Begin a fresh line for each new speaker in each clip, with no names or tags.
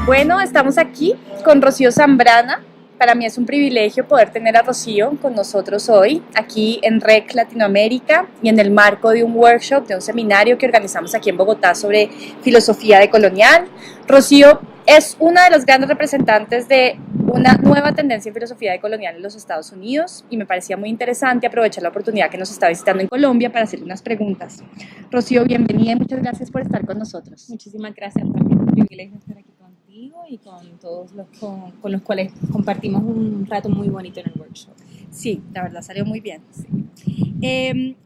Bueno, estamos aquí con Rocío Zambrana. Para mí es un privilegio poder tener a Rocío con nosotros hoy, aquí en REC Latinoamérica y en el marco de un workshop, de un seminario que organizamos aquí en Bogotá sobre filosofía decolonial. Rocío es una de las grandes representantes de una nueva tendencia en filosofía decolonial en los Estados Unidos y me parecía muy interesante aprovechar la oportunidad que nos está visitando en Colombia para hacerle unas preguntas. Rocío, bienvenida y muchas gracias por estar con nosotros.
Muchísimas gracias, también un privilegio estar aquí contigo y con todos los con los cuales compartimos un rato muy bonito en el workshop.
Sí, la verdad salió muy bien. Sí.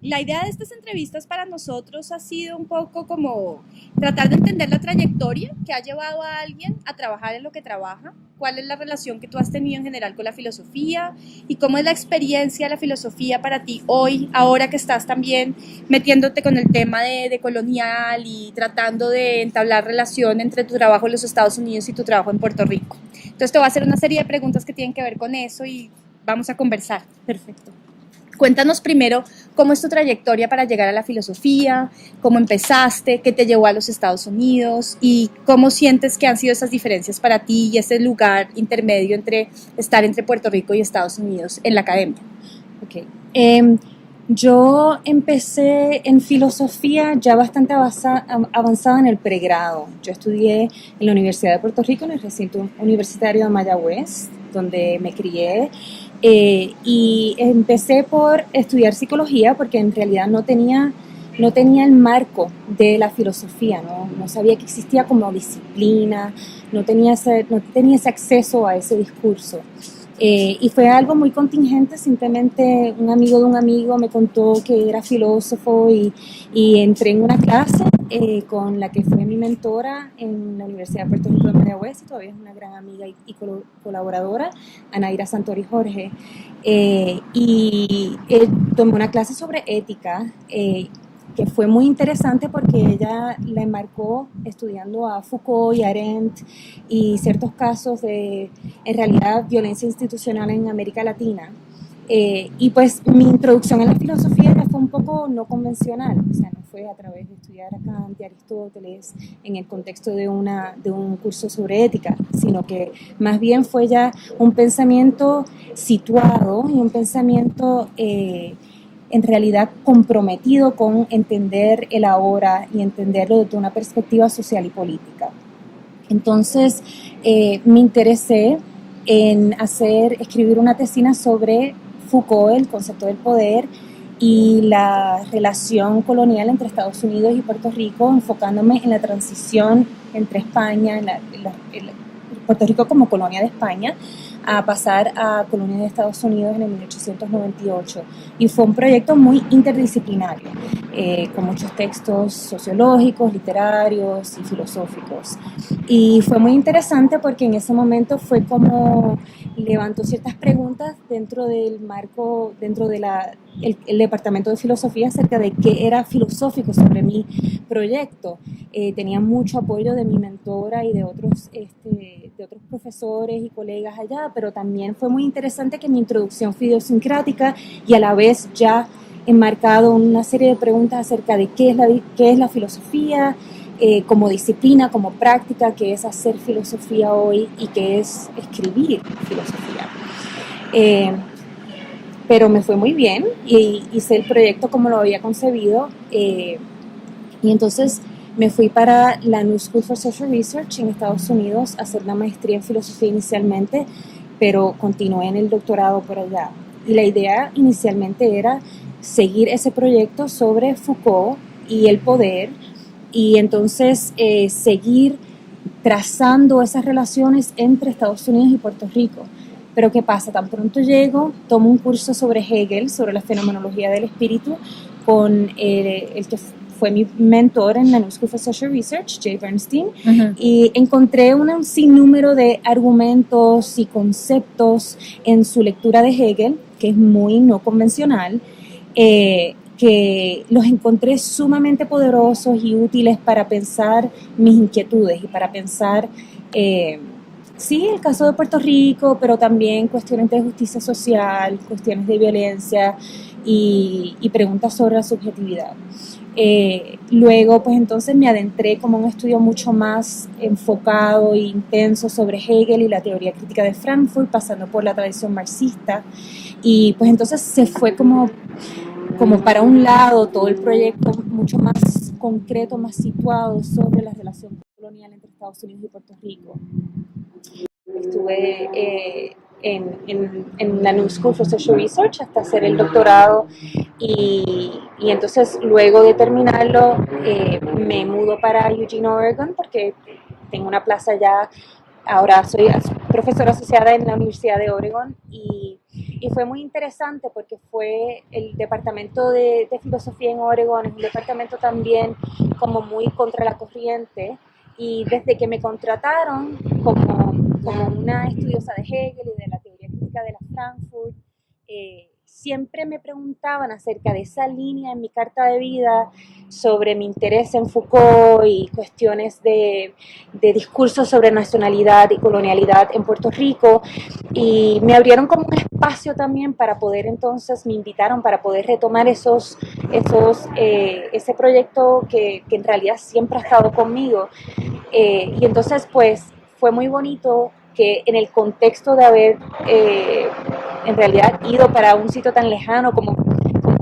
La idea de estas entrevistas para nosotros ha sido un poco como tratar de entender la trayectoria que ha llevado a alguien a trabajar en lo que trabaja, cuál es la relación que tú has tenido en general con la filosofía y cómo es la experiencia de la filosofía para ti hoy, ahora que estás también metiéndote con el tema de colonial y tratando de entablar relación entre tu trabajo en los Estados Unidos y tu trabajo en Puerto Rico. Entonces te voy a hacer una serie de preguntas que tienen que ver con eso y vamos a conversar.
Perfecto.
Cuéntanos primero cómo es tu trayectoria para llegar a la filosofía, cómo empezaste, qué te llevó a los Estados Unidos y cómo sientes que han sido esas diferencias para ti y ese lugar intermedio entre estar entre Puerto Rico y Estados Unidos en la academia.
Okay. Yo empecé en filosofía ya bastante avanzada en el pregrado. Yo estudié en la Universidad de Puerto Rico, en el recinto universitario de Mayagüez, donde me crié. Y empecé por estudiar psicología porque en realidad no tenía el marco de la filosofía, no sabía que existía como disciplina, no tenía ese acceso a ese discurso. Y fue algo muy contingente, simplemente un amigo de un amigo me contó que era filósofo y entré en una clase con la que fue mi mentora en la Universidad de Puerto Rico de Mayagüez y todavía es una gran amiga y colaboradora, Anaíra Santori Jorge. Tomé una clase sobre ética que fue muy interesante porque ella la enmarcó estudiando a Foucault y Arendt y ciertos casos de, en realidad, violencia institucional en América Latina. Y pues mi introducción a la filosofía ya fue un poco no convencional, o sea, no fue a través de estudiar a Kant y Aristóteles en el contexto de un curso sobre ética, sino que más bien fue ya un pensamiento situado y un pensamiento en realidad comprometido con entender el ahora y entenderlo desde una perspectiva social y política. Entonces me interesé en escribir una tesina sobre Foucault, el concepto del poder y la relación colonial entre Estados Unidos y Puerto Rico, enfocándome en la transición entre España, Puerto Rico como colonia de España, a pasar a colonia de Estados Unidos en el 1898. Y fue un proyecto muy interdisciplinario, con muchos textos sociológicos, literarios y filosóficos. Y fue muy interesante porque en ese momento fue como levantó ciertas preguntas dentro del marco, dentro de el departamento de filosofía acerca de qué era filosófico sobre mi proyecto. Tenía mucho apoyo de mi mentora y de otros profesores y colegas allá, pero también fue muy interesante que mi introducción fue idiosincrática y a la vez ya enmarcado una serie de preguntas acerca de qué es la filosofía, como disciplina, como práctica, qué es hacer filosofía hoy y qué es escribir filosofía. Pero me fue muy bien y hice el proyecto como lo había concebido y entonces me fui para la New School for Social Research en Estados Unidos a hacer la maestría en filosofía inicialmente, pero continué en el doctorado por allá. Y la idea inicialmente era seguir ese proyecto sobre Foucault y el poder y entonces seguir trazando esas relaciones entre Estados Unidos y Puerto Rico. Pero ¿qué pasa? Tan pronto llego, tomo un curso sobre Hegel, sobre la fenomenología del espíritu, con el que fue mi mentor en la New School for Social Research, Jay Bernstein, y encontré un sinnúmero de argumentos y conceptos en su lectura de Hegel, que es muy no convencional, que los encontré sumamente poderosos y útiles para pensar mis inquietudes y para pensar, sí, el caso de Puerto Rico, pero también cuestiones de justicia social, cuestiones de violencia y preguntas sobre la subjetividad. Luego, pues entonces me adentré como un estudio mucho más enfocado e intenso sobre Hegel y la teoría crítica de Frankfurt, pasando por la tradición marxista. Y pues entonces se fue como para un lado todo el proyecto mucho más concreto, más situado sobre la relación colonial entre Estados Unidos y Puerto Rico. Estuve en la New School for Social Research hasta hacer el doctorado y entonces luego de terminarlo me mudo para Eugene, Oregon, porque tengo una plaza allá. Ahora soy profesora asociada en la Universidad de Oregon y fue muy interesante porque fue el departamento de filosofía en Oregon, es un departamento también como muy contra la corriente, y desde que me contrataron como una estudiosa de Hegel y de la teoría crítica de la Frankfurt, siempre me preguntaban acerca de esa línea en mi carta de vida sobre mi interés en Foucault y cuestiones de discursos sobre nacionalidad y colonialidad en Puerto Rico, y me abrieron como un espacio también para poder, entonces me invitaron para poder retomar ese proyecto que en realidad siempre ha estado conmigo, y entonces pues fue muy bonito que en el contexto de haber en realidad ido para un sitio tan lejano como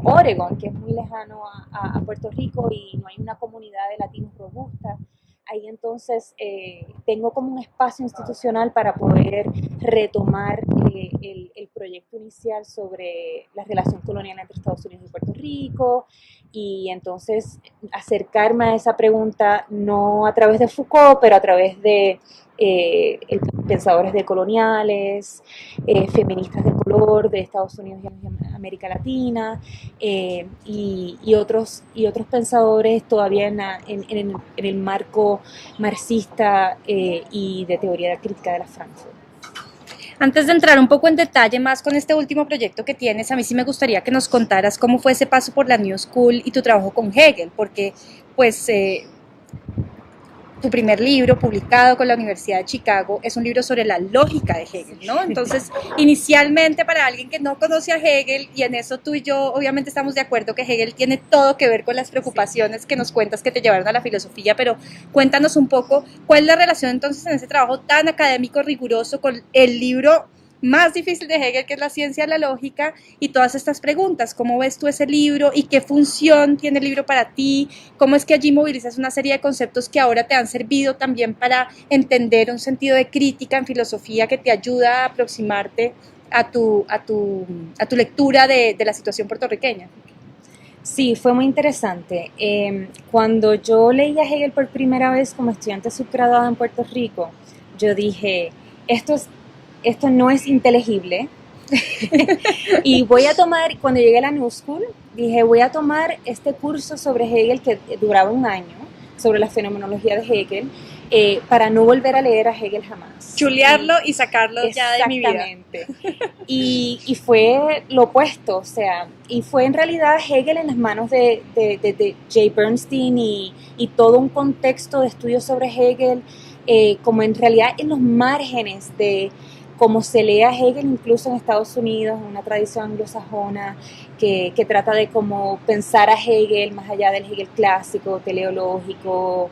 Oregon, que es muy lejano a Puerto Rico y no hay una comunidad de latinos robusta, ahí entonces tengo como un espacio institucional para poder retomar el proyecto inicial sobre la relación colonial entre Estados Unidos y Puerto Rico, y entonces acercarme a esa pregunta no a través de Foucault, pero a través de pensadores decoloniales, feministas de color de Estados Unidos y América Latina, y otros pensadores todavía en el marco marxista y de teoría crítica de la Frankfurt.
Antes de entrar un poco en detalle más con este último proyecto que tienes, a mí sí me gustaría que nos contaras cómo fue ese paso por la New School y tu trabajo con Hegel, porque pues tu primer libro publicado con la Universidad de Chicago es un libro sobre la lógica de Hegel, ¿no? Entonces, inicialmente para alguien que no conoce a Hegel, y en eso tú y yo obviamente estamos de acuerdo que Hegel tiene todo que ver con las preocupaciones que nos cuentas que te llevaron a la filosofía, pero cuéntanos un poco cuál es la relación entonces en ese trabajo tan académico, riguroso, con el libro más difícil de Hegel, que es la ciencia de la lógica, y todas estas preguntas. ¿Cómo ves tú ese libro y qué función tiene el libro para ti? ¿Cómo es que allí movilizas una serie de conceptos que ahora te han servido también para entender un sentido de crítica en filosofía que te ayuda a aproximarte a tu lectura de la situación puertorriqueña?
Sí, fue muy interesante. Cuando yo leí a Hegel por primera vez como estudiante subgraduada en Puerto Rico, yo dije, esto no es inteligible. Y voy a tomar, cuando llegué a la New School, dije, voy a tomar este curso sobre Hegel que duraba un año, sobre la fenomenología de Hegel, para no volver a leer a Hegel jamás.
Chulearlo y sacarlo ya de mi vida.
Exactamente. Y fue lo opuesto, o sea, y fue en realidad Hegel en las manos de Jay Bernstein y todo un contexto de estudios sobre Hegel, como en realidad en los márgenes de cómo se lee a Hegel incluso en Estados Unidos, en una tradición anglosajona que trata de cómo pensar a Hegel más allá del Hegel clásico, teleológico,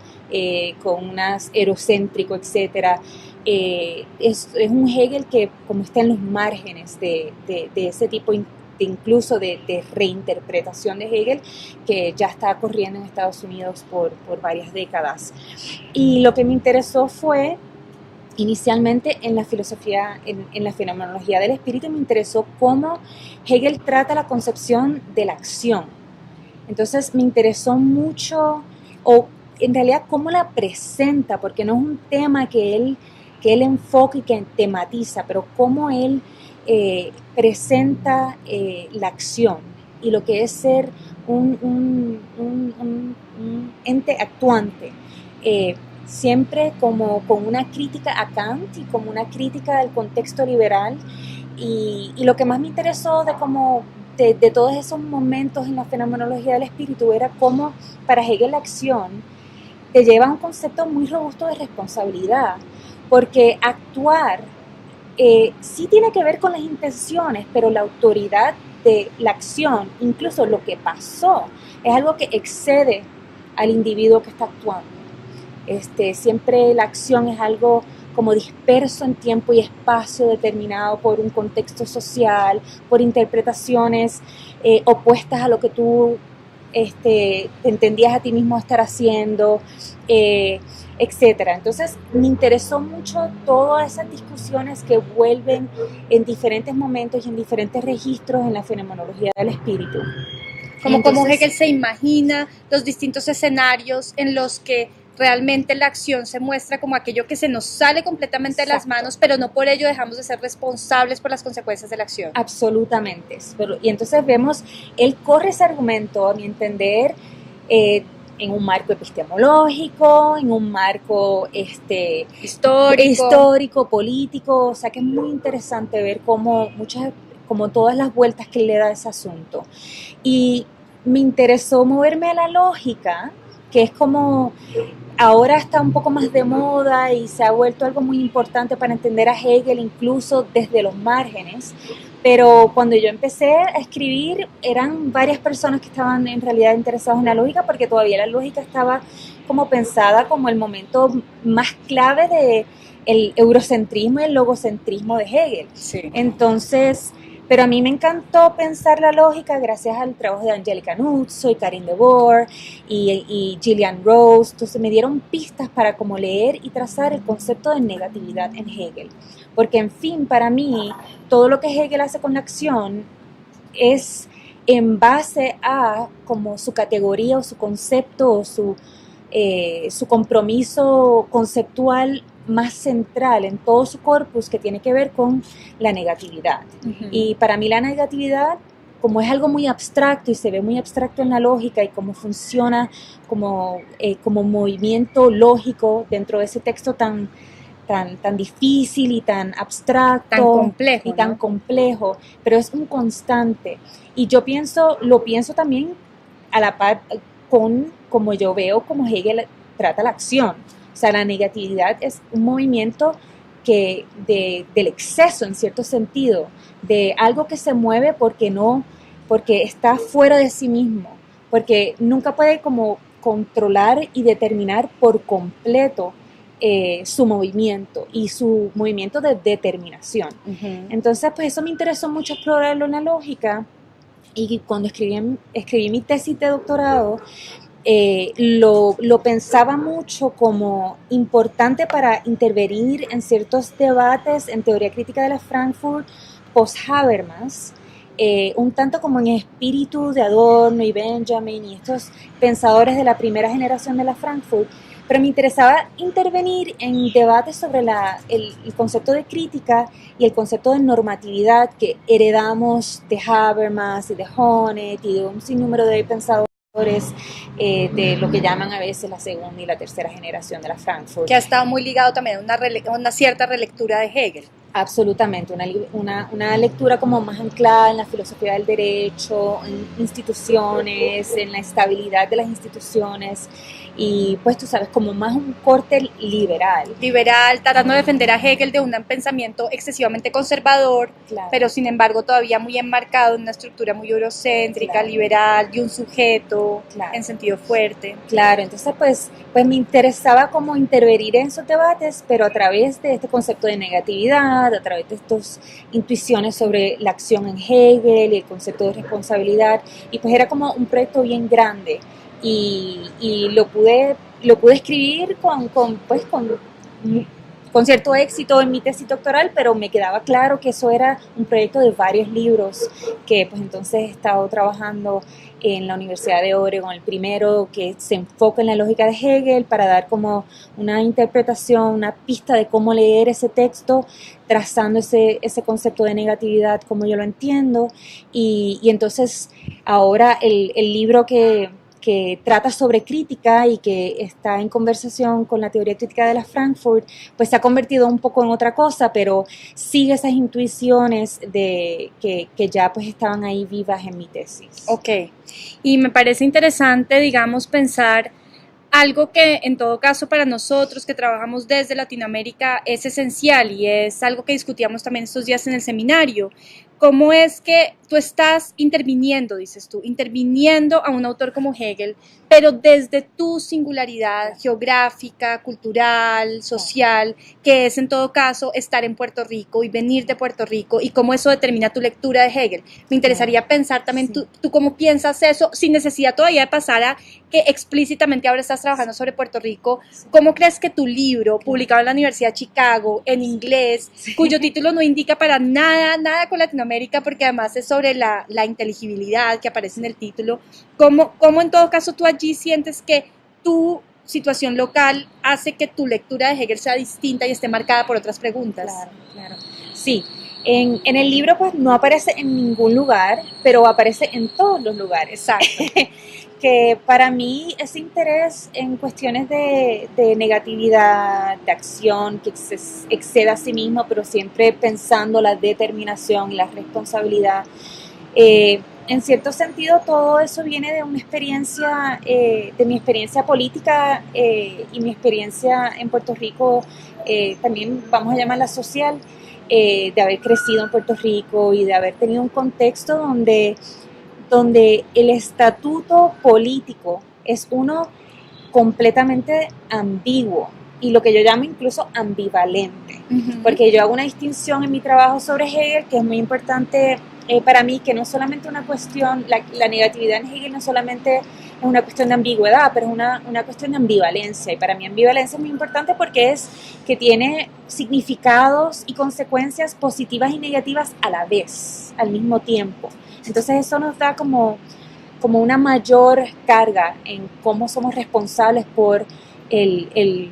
con unas erocéntrico, etc. Es un Hegel que como está en los márgenes de ese tipo incluso de reinterpretación de Hegel, que ya está corriendo en Estados Unidos por varias décadas. Y lo que me interesó fue inicialmente en la filosofía, en la fenomenología del espíritu, me interesó cómo Hegel trata la concepción de la acción. Entonces me interesó mucho, o en realidad cómo la presenta, porque no es un tema que él enfoca y que tematiza, pero cómo él presenta la acción y lo que es ser un ente actuante. Siempre como con una crítica a Kant y como una crítica del contexto liberal, y lo que más me interesó de todos esos momentos en la fenomenología del espíritu era cómo para Hegel la acción te lleva a un concepto muy robusto de responsabilidad, porque actuar sí tiene que ver con las intenciones, pero la autoridad de la acción, incluso lo que pasó, es algo que excede al individuo que está actuando. Siempre la acción es algo como disperso en tiempo y espacio, determinado por un contexto social, por interpretaciones opuestas a lo que tú te entendías a ti mismo estar haciendo, etcétera. Entonces me interesó mucho todas esas discusiones que vuelven en diferentes momentos y en diferentes registros en la fenomenología del espíritu.
Como Hegel se imagina los distintos escenarios en los que realmente la acción se muestra como aquello que se nos sale completamente de las manos, pero no por ello dejamos de ser responsables por las consecuencias de la acción.
Absolutamente. Y entonces vemos, él corre ese argumento, a mi entender, en un marco epistemológico, en un marco histórico, político, o sea que es muy interesante ver como todas las vueltas que le da ese asunto. Y me interesó moverme a la lógica, que es como ahora está un poco más de moda y se ha vuelto algo muy importante para entender a Hegel incluso desde los márgenes. Pero cuando yo empecé a escribir, eran varias personas que estaban en realidad interesadas en la lógica, porque todavía la lógica estaba como pensada como el momento más clave de el eurocentrismo y el logocentrismo de Hegel.
Sí.
Entonces, pero a mí me encantó pensar la lógica gracias al trabajo de Angelica Nuzzo y Karin de Boer y Gillian Rose. Entonces me dieron pistas para como leer y trazar el concepto de negatividad en Hegel. Porque, en fin, para mí, todo lo que Hegel hace con la acción es en base a como su categoría o su concepto o su compromiso conceptual más central en todo su corpus, que tiene que ver con la negatividad. Uh-huh. Y para mí la negatividad, como es algo muy abstracto y se ve muy abstracto en la lógica y cómo funciona como movimiento lógico dentro de ese texto tan difícil y tan abstracto,
tan complejo,
y tan complejo, pero es un constante. Y yo lo pienso también a la par con como yo veo como Hegel trata la acción. O sea, la negatividad es un movimiento del exceso, en cierto sentido, de algo que se mueve porque está fuera de sí mismo, porque nunca puede como controlar y determinar por completo su movimiento y su movimiento de determinación. Uh-huh. Entonces, pues eso me interesó mucho explorarlo en la lógica, y cuando escribí mi tesis de doctorado, lo pensaba mucho como importante para intervenir en ciertos debates en teoría crítica de la Frankfurt post-Habermas, un tanto como en espíritu de Adorno y Benjamin y estos pensadores de la primera generación de la Frankfurt, pero me interesaba intervenir en debates sobre el concepto de crítica y el concepto de normatividad que heredamos de Habermas y de Honneth y de un sinnúmero de pensadores de lo que llaman a veces la segunda y la tercera generación de la Frankfurt.
Que ha estado muy ligado también a una cierta relectura de Hegel.
Absolutamente, una lectura como más anclada en la filosofía del derecho, en instituciones, en la estabilidad de las instituciones y pues tú sabes, como más un corte liberal.
Liberal, tratando de defender a Hegel de un pensamiento excesivamente conservador, claro, pero sin embargo todavía muy enmarcado en una estructura muy eurocéntrica, claro, liberal, de un sujeto, claro, en sentido fuerte.
Claro, entonces pues me interesaba como intervenir en esos debates, pero a través de este concepto de negatividad, a través de estas intuiciones sobre la acción en Hegel y el concepto de responsabilidad, y pues era como un proyecto bien grande y lo pude escribir con cierto éxito en mi tesis doctoral, pero me quedaba claro que eso era un proyecto de varios libros que pues entonces he estado trabajando en la Universidad de Oregon, el primero que se enfoca en la lógica de Hegel para dar como una interpretación, una pista de cómo leer ese texto, trazando ese concepto de negatividad como yo lo entiendo, y entonces ahora el libro que trata sobre crítica y que está en conversación con la teoría crítica de la Frankfurt, pues se ha convertido un poco en otra cosa, pero sigue esas intuiciones que ya pues estaban ahí vivas en mi tesis.
Ok, y me parece interesante, digamos, pensar algo que en todo caso para nosotros que trabajamos desde Latinoamérica es esencial y es algo que discutíamos también estos días en el seminario, ¿cómo es que tú estás interviniendo, dices tú, interviniendo a un autor como Hegel, pero desde tu singularidad geográfica, cultural, social, que es en todo caso estar en Puerto Rico y venir de Puerto Rico, y cómo eso determina tu lectura de Hegel? Me interesaría pensar también tú cómo piensas eso, sin necesidad todavía de pasar a que explícitamente ahora estás trabajando sobre Puerto Rico. ¿Cómo crees que tu libro, publicado en la Universidad de Chicago, en inglés, cuyo título no indica para nada con Latinoamérica, porque además es sobre la inteligibilidad que aparece en el título, ¿cómo en todo caso tú allí sientes que tu situación local hace que tu lectura de Hegel sea distinta y esté marcada por otras preguntas?
Claro. Sí, en el libro pues no aparece en ningún lugar, pero aparece en todos los lugares.
Exacto.
Que para mí ese interés en cuestiones de negatividad, de acción, que exceda a sí mismo, pero siempre pensando la determinación y la responsabilidad, en cierto sentido todo eso viene de una experiencia, de mi experiencia política y mi experiencia en Puerto Rico, también vamos a llamarla social, de haber crecido en Puerto Rico y de haber tenido un contexto donde el estatuto político es uno completamente ambiguo y lo que yo llamo incluso ambivalente, porque yo hago una distinción en mi trabajo sobre Hegel que es muy importante para mí, que no es solamente una cuestión, la negatividad en Hegel no solamente es una cuestión de ambigüedad, pero es una cuestión de ambivalencia, y para mí ambivalencia es muy importante porque es que tiene significados y consecuencias positivas y negativas a la vez, al mismo tiempo. Entonces eso nos da como una mayor carga en cómo somos responsables por el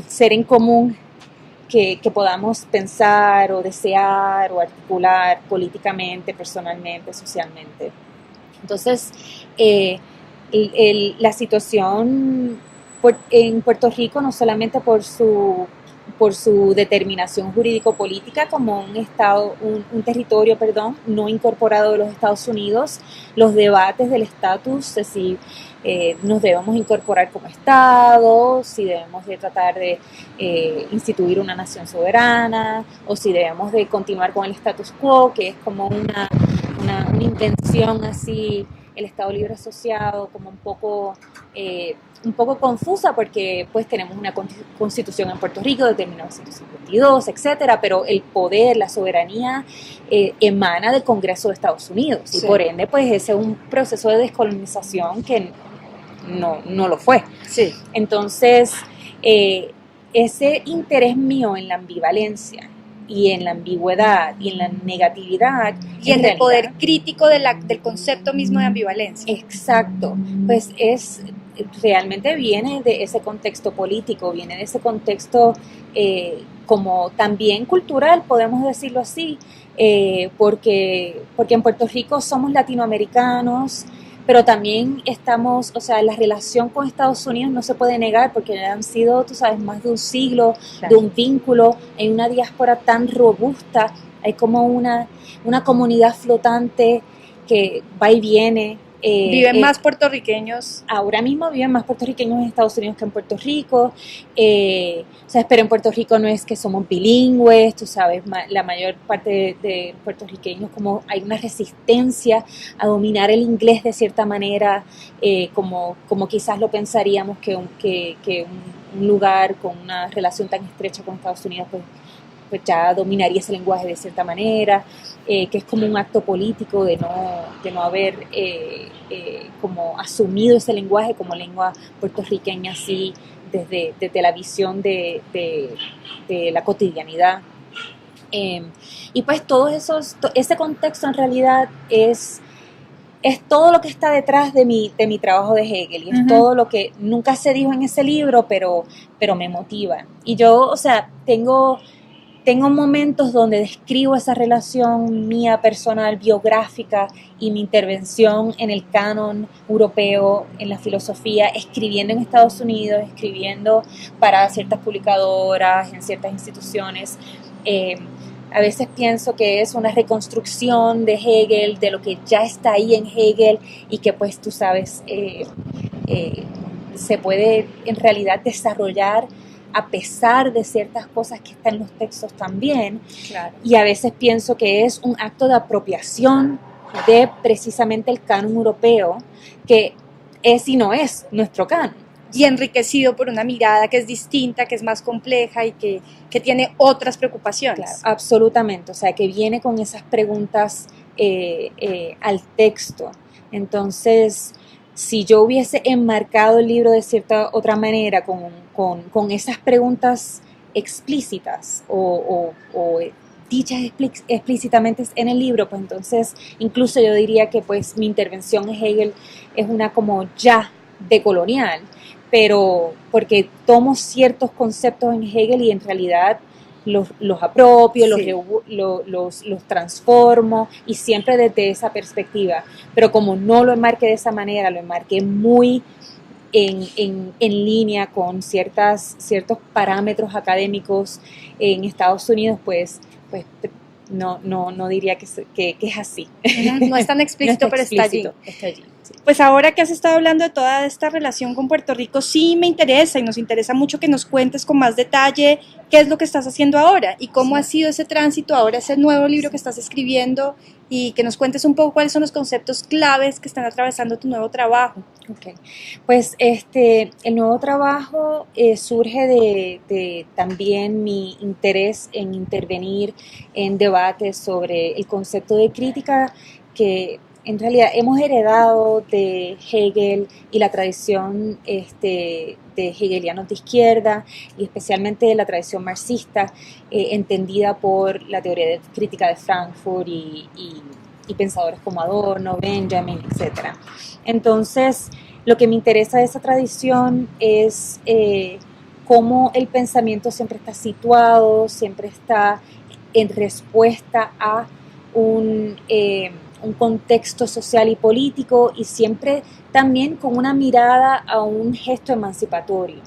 ser en común que podamos pensar o desear o articular políticamente, personalmente, socialmente. Entonces, la situación en Puerto Rico, no solamente por su determinación jurídico-política como un estado, un territorio, no incorporado de los Estados Unidos, los debates del estatus, de si nos debemos incorporar como Estado, si debemos de tratar de instituir una nación soberana, o si debemos de continuar con el status quo, que es como una invención así, el Estado Libre Asociado, como un poco confusa, porque pues tenemos una constitución en Puerto Rico de 1952, etcétera, pero el poder, la soberanía emana del Congreso de Estados Unidos, y por ende pues ese es un proceso de descolonización que no lo fue.
Sí.
Entonces ese interés mío en la ambivalencia y en la ambigüedad y en la negatividad
y en el poder crítico del concepto mismo de ambivalencia.
Exacto, pues realmente viene de ese contexto político, viene de ese contexto como también cultural, podemos decirlo así, porque en Puerto Rico somos latinoamericanos, pero también estamos, o sea, la relación con Estados Unidos no se puede negar porque han sido, tú sabes, más de un siglo, claro, de un vínculo, hay una diáspora tan robusta, hay como una comunidad flotante que va y viene.
Viven más puertorriqueños.
Ahora mismo viven más puertorriqueños en Estados Unidos que en Puerto Rico. O sea, pero en Puerto Rico no es que somos bilingües, tú sabes, la mayor parte de puertorriqueños, como hay una resistencia a dominar el inglés de cierta manera, como quizás lo pensaríamos que un lugar con una relación tan estrecha con Estados Unidos, pues ya dominaría ese lenguaje de cierta manera, que es como un acto político de no haber como asumido ese lenguaje como lengua puertorriqueña así desde la visión de la cotidianidad. Y pues ese contexto en realidad es todo lo que está detrás de mi trabajo de Hegel, y es todo lo que nunca se dijo en ese libro, pero me motiva. Y yo, o sea, tengo momentos donde describo esa relación mía personal, biográfica, y mi intervención en el canon europeo, en la filosofía, escribiendo en Estados Unidos, escribiendo para ciertas publicadoras, en ciertas instituciones. A veces pienso que es una reconstrucción de Hegel, de lo que ya está ahí en Hegel, y que pues tú sabes, se puede en realidad desarrollar a pesar de ciertas cosas que están en los textos también.
Claro.
Y a veces pienso que es un acto de apropiación de precisamente el canon europeo, que es y no es nuestro canon.
Y enriquecido por una mirada que es distinta, que es más compleja y que tiene otras preocupaciones.
Claro, absolutamente, o sea, que viene con esas preguntas al texto. Entonces, si yo hubiese enmarcado el libro de cierta otra manera, con esas preguntas explícitas o dichas explícitamente en el libro, pues entonces incluso yo diría que pues mi intervención en Hegel es una como ya decolonial, pero porque tomo ciertos conceptos en Hegel y en realidad los apropio,
Sí.
los transformo y siempre desde esa perspectiva. Pero como no lo enmarqué de esa manera, lo enmarqué muy en línea con ciertos parámetros académicos en Estados Unidos, pues no diría que es así.
No es tan explícito,
No
pero está allí.
está allí. Sí.
Pues ahora que has estado hablando de toda esta relación con Puerto Rico, sí me interesa y nos interesa mucho que nos cuentes con más detalle qué es lo que estás haciendo ahora y cómo ha sido ese tránsito ahora, ese nuevo libro que estás escribiendo, y que nos cuentes un poco cuáles son los conceptos claves que están atravesando tu nuevo trabajo.
Okay. Pues el nuevo trabajo surge de también mi interés en intervenir en debates sobre el concepto de crítica que en realidad hemos heredado de Hegel y la tradición de hegelianos de izquierda y especialmente de la tradición marxista entendida por la teoría de crítica de Frankfurt y pensadores como Adorno, Benjamin, etc. Entonces, lo que me interesa de esa tradición es cómo el pensamiento siempre está situado, siempre está en respuesta a un contexto social y político y siempre también con una mirada a un gesto emancipatorio.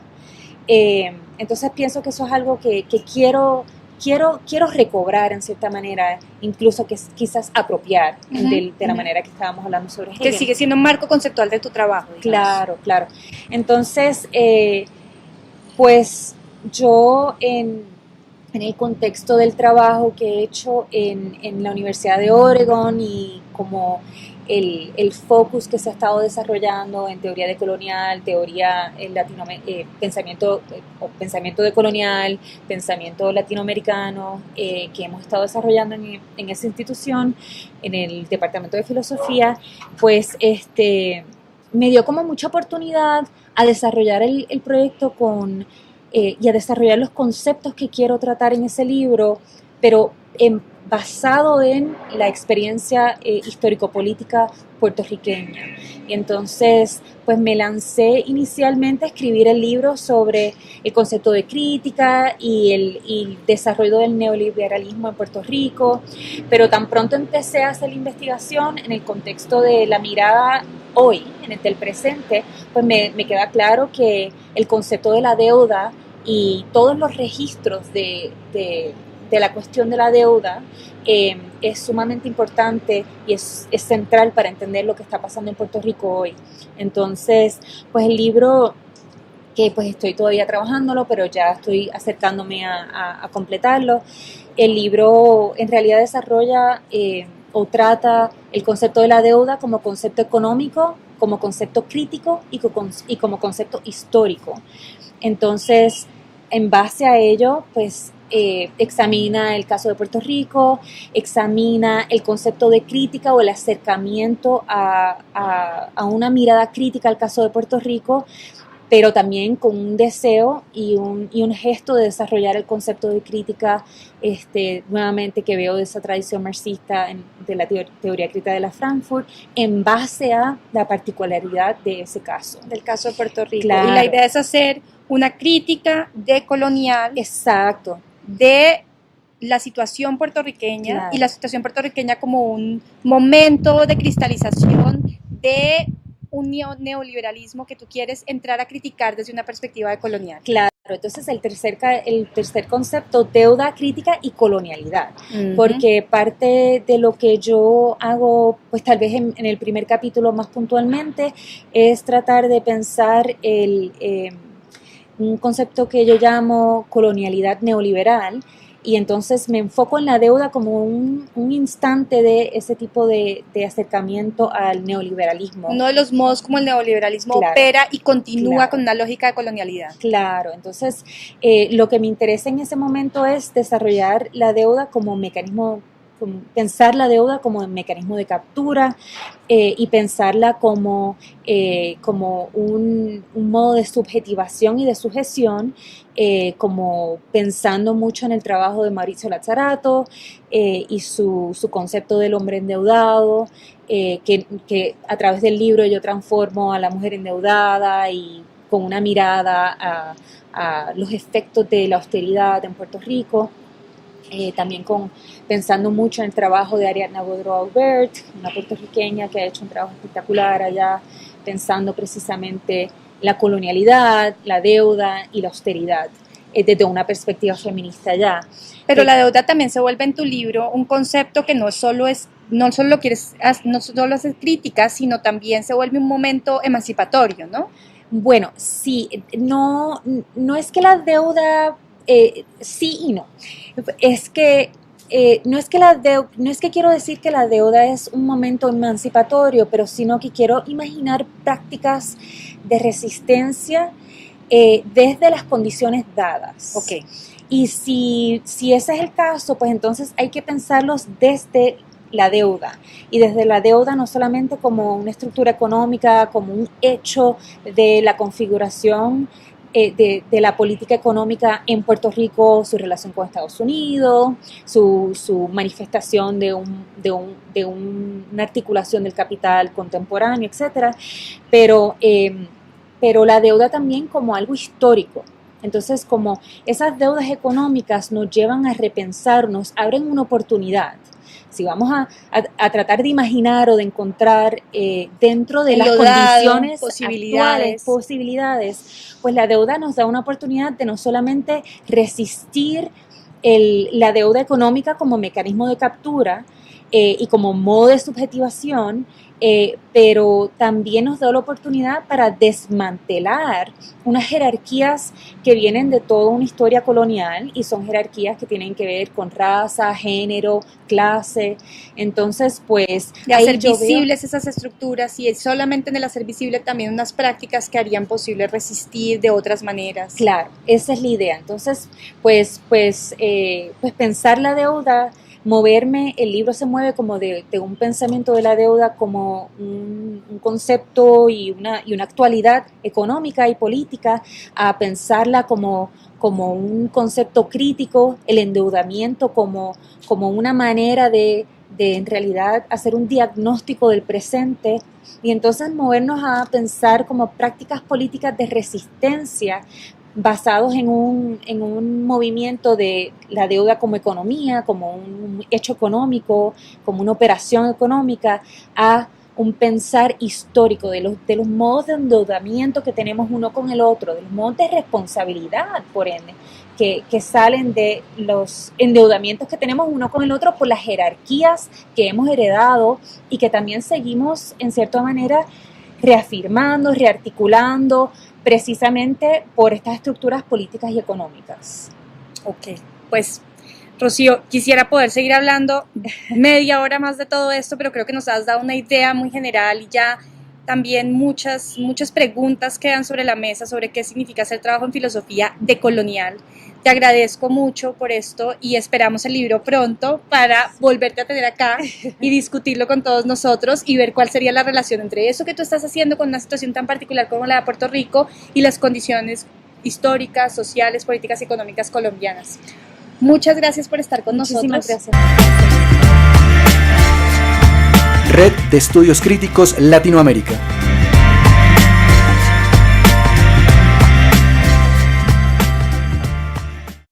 Entonces pienso que eso es algo que quiero recobrar en cierta manera, incluso que quizás apropiar de la manera que estábamos hablando sobre Hegel.
Que sigue siendo un marco conceptual de tu trabajo.
Digamos. Claro. Entonces, pues yo en el contexto del trabajo que he hecho en la Universidad de Oregon y como el focus que se ha estado desarrollando en teoría decolonial, teoría pensamiento decolonial, pensamiento latinoamericano, que hemos estado desarrollando en esa institución, en el Departamento de Filosofía, pues me dio como mucha oportunidad a desarrollar el proyecto y a desarrollar los conceptos que quiero tratar en ese libro, pero basado en la experiencia histórico-política puertorriqueña. Y entonces, pues me lancé inicialmente a escribir el libro sobre el concepto de crítica y el desarrollo del neoliberalismo en Puerto Rico, pero tan pronto empecé a hacer la investigación en el contexto de la mirada hoy, en el presente, pues me queda claro que el concepto de la deuda y todos los registros de la cuestión de la deuda es sumamente importante y es central para entender lo que está pasando en Puerto Rico hoy. Entonces, pues el libro, que pues estoy todavía trabajándolo, pero ya estoy acercándome a completarlo, el libro en realidad desarrolla o trata el concepto de la deuda como concepto económico, como concepto crítico y como concepto histórico. Entonces, en base a ello, pues examina el caso de Puerto Rico, examina el concepto de crítica o el acercamiento a una mirada crítica al caso de Puerto Rico, pero también con un deseo y un gesto de desarrollar el concepto de crítica, nuevamente que veo de esa tradición marxista de la teoría crítica de la Frankfurt, en base a la particularidad de ese caso.
Del caso de Puerto Rico.
Claro.
Y la idea es hacer una crítica decolonial.
Exacto.
De la situación puertorriqueña,
claro.
Y la situación puertorriqueña como un momento de cristalización de un neoliberalismo que tú quieres entrar a criticar desde una perspectiva decolonial.
Claro, entonces el tercer concepto, deuda, crítica y colonialidad, porque parte de lo que yo hago, pues tal vez en el primer capítulo más puntualmente, es tratar de pensar un concepto que yo llamo colonialidad neoliberal, y entonces me enfoco en la deuda como un instante de ese tipo de acercamiento al neoliberalismo.
Uno de los modos como el neoliberalismo opera y continúa con una lógica de colonialidad.
Claro, entonces lo que me interesa en ese momento es desarrollar la deuda como mecanismo, pensar la deuda como un mecanismo de captura y pensarla como un modo de subjetivación y de sujeción, como pensando mucho en el trabajo de Maurizio Lazzarato y su concepto del hombre endeudado, que a través del libro yo transformo a la mujer endeudada y con una mirada a los efectos de la austeridad en Puerto Rico. También pensando mucho en el trabajo de Ariadna Boudreau-Aubert, una puertorriqueña que ha hecho un trabajo espectacular allá, pensando precisamente la colonialidad, la deuda y la austeridad desde una perspectiva feminista allá.
Pero la deuda también se vuelve en tu libro un concepto que no solo es crítica, sino también se vuelve un momento emancipatorio, ¿no?
Bueno, sí, no es que la deuda... sí y no. Es que no es que quiero decir que la deuda es un momento emancipatorio, pero sino que quiero imaginar prácticas de resistencia desde las condiciones dadas.
Okay.
Y si ese es el caso, pues entonces hay que pensarlos desde la deuda, y desde la deuda no solamente como una estructura económica, como un hecho de la configuración de la política económica en Puerto Rico, su relación con Estados Unidos, su manifestación de una articulación del capital contemporáneo, etcétera, pero la deuda también como algo histórico. Entonces, como esas deudas económicas nos llevan a repensarnos, abren una oportunidad. Si vamos a tratar de imaginar o de encontrar dentro de las condiciones actuales, posibilidades, pues la deuda nos da una oportunidad de no solamente resistir la deuda económica como mecanismo de captura y como modo de subjetivación, pero también nos da la oportunidad para desmantelar unas jerarquías que vienen de toda una historia colonial, y son jerarquías que tienen que ver con raza, género, clase. Entonces, pues...
de hacer visibles esas estructuras, y solamente en el hacer visible también unas prácticas que harían posible resistir de otras maneras.
Claro, esa es la idea. Entonces, pues pensar la deuda, moverme, el libro se mueve como de un pensamiento de la deuda como un concepto y una actualidad económica y política, a pensarla como un concepto crítico, el endeudamiento como una manera de en realidad hacer un diagnóstico del presente, y entonces movernos a pensar como prácticas políticas de resistencia basados en un movimiento de la deuda como economía, como un hecho económico, como una operación económica, a un pensar histórico de los modos de endeudamiento que tenemos uno con el otro, de los modos de responsabilidad, por ende, que salen de los endeudamientos que tenemos uno con el otro por las jerarquías que hemos heredado, y que también seguimos, en cierta manera, reafirmando, rearticulando, precisamente por estas estructuras políticas y económicas.
Ok, pues Rocío, quisiera poder seguir hablando media hora más de todo esto, pero creo que nos has dado una idea muy general, y ya también muchas preguntas quedan sobre la mesa sobre qué significa hacer trabajo en filosofía decolonial. Te agradezco mucho por esto, y esperamos el libro pronto para volverte a tener acá y discutirlo con todos nosotros y ver cuál sería la relación entre eso que tú estás haciendo con una situación tan particular como la de Puerto Rico y las condiciones históricas, sociales, políticas y económicas colombianas. Muchas gracias por estar con nosotros.
Muchísimas gracias.
Red de Estudios Críticos Latinoamérica.